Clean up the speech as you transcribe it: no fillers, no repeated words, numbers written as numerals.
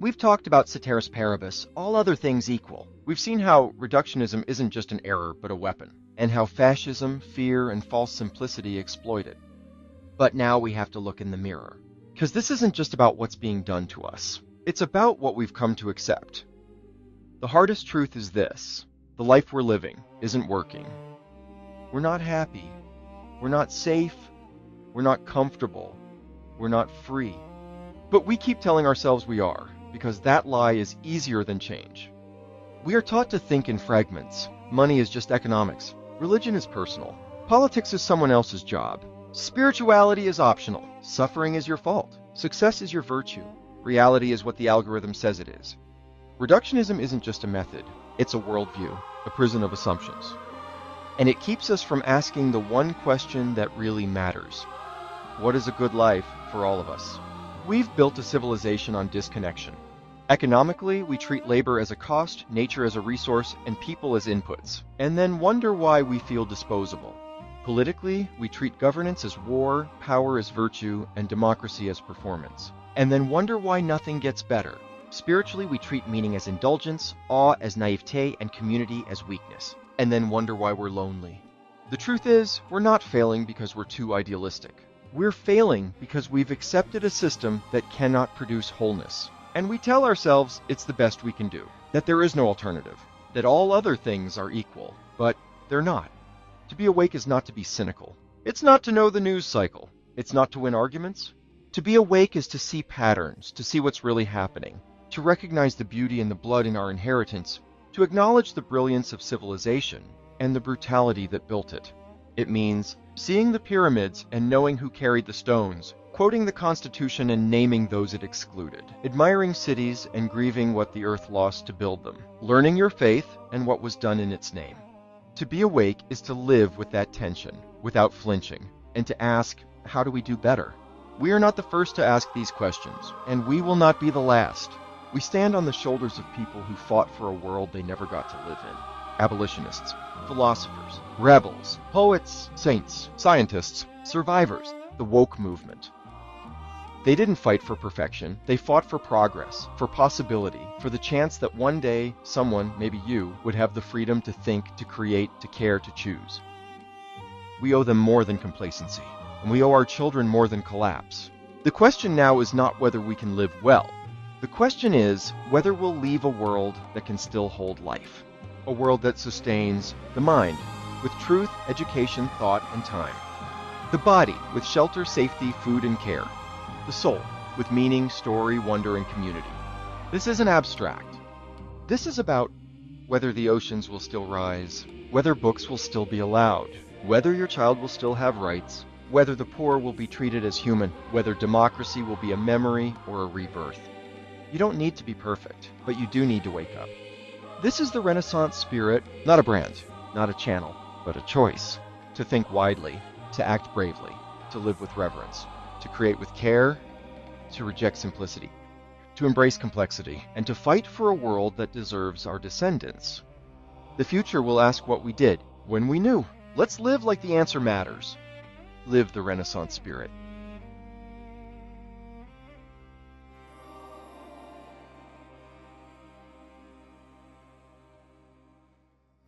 We've talked about ceteris paribus, all other things equal. We've seen how reductionism isn't just an error, but a weapon, and how fascism, fear, and false simplicity exploit it. But now we have to look in the mirror. Because this isn't just about what's being done to us. It's about what we've come to accept. The hardest truth is this: the life we're living isn't working. We're not happy. We're not safe. We're not comfortable. We're not free. But we keep telling ourselves we are, because that lie is easier than change. We are taught to think in fragments. Money is just economics. Religion is personal. Politics is someone else's job. Spirituality is optional. Suffering is your fault. Success is your virtue. Reality is what the algorithm says it is. Reductionism isn't just a method. It's a worldview, a prison of assumptions. And it keeps us from asking the one question that really matters. What is a good life for all of us? We've built a civilization on disconnection. Economically, we treat labor as a cost, nature as a resource, and people as inputs, and then wonder why we feel disposable. Politically, we treat governance as war, power as virtue, and democracy as performance, and then wonder why nothing gets better. Spiritually, we treat meaning as indulgence, awe as naivete, and community as weakness, and then wonder why we're lonely. The truth is, we're not failing because we're too idealistic. We're failing because we've accepted a system that cannot produce wholeness. And we tell ourselves it's the best we can do, that there is no alternative, that all other things are equal, but they're not. To be awake is not to be cynical. It's not to know the news cycle. It's not to win arguments. To be awake is to see patterns, to see what's really happening, to recognize the beauty and the blood in our inheritance, to acknowledge the brilliance of civilization and the brutality that built it. It means seeing the pyramids and knowing who carried the stones, quoting the Constitution and naming those it excluded, admiring cities and grieving what the earth lost to build them, learning your faith and what was done in its name. To be awake is to live with that tension, without flinching, and to ask, how do we do better? We are not the first to ask these questions, and we will not be the last. We stand on the shoulders of people who fought for a world they never got to live in. Abolitionists, philosophers, rebels, poets, saints, scientists, survivors, the woke movement. They didn't fight for perfection. They fought for progress, for possibility, for the chance that one day someone, maybe you, would have the freedom to think, to create, to care, to choose. We owe them more than complacency, and we owe our children more than collapse. The question now is not whether we can live well. The question is whether we'll leave a world that can still hold life, a world that sustains the mind with truth, education, thought, and time, the body with shelter, safety, food, and care, the soul with meaning, story, wonder, and community. This isn't abstract. This is about whether the oceans will still rise, whether books will still be allowed, whether your child will still have rights, whether the poor will be treated as human, whether democracy will be a memory or a rebirth. You don't need to be perfect, but you do need to wake up. This is the Renaissance spirit, not a brand, not a channel, but a choice. To think widely, to act bravely, to live with reverence, to create with care, to reject simplicity, to embrace complexity, and to fight for a world that deserves our descendants. The future will ask what we did when we knew. Let's live like the answer matters. Live the Renaissance spirit.